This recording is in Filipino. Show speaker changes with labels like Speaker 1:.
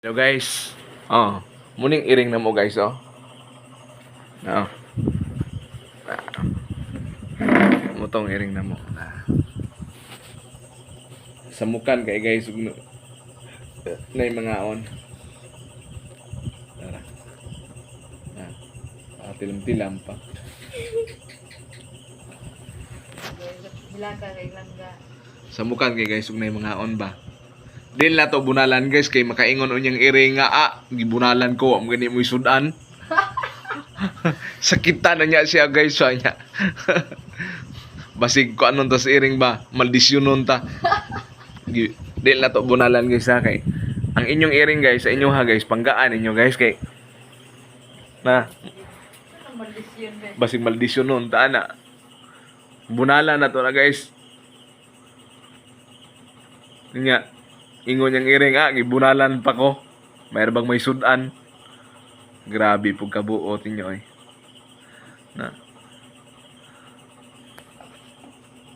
Speaker 1: Hello guys. Oh, muning iring na mo guys oh. Oh. Mutong iring na mo. Samukan kay guys ug na mga on. Tara. Tilam-tilam pa.
Speaker 2: Bilaga kay langga.
Speaker 1: Samukan kay guys ug na mga on ba. Dili na to bunalan guys kay makaingon unyang iring nga gibunalan ko am gani mo sudan. Sakita na niya siya guys sa niya. Basig ko anon to sa iring ba, maldisyonon ta. Dili na to bunalan guys ha kay. Ang inyong iring guys sa inyo ha guys, panggaan inyo guys kay na
Speaker 2: Maldisyon ba?
Speaker 1: basig maldisyonon ta ana. Bunalan na to na guys. Nya ingon yang iring gibunalan pa ko. Mayroon bang may sudan? Grabe pug kabuot ninyo eh. Na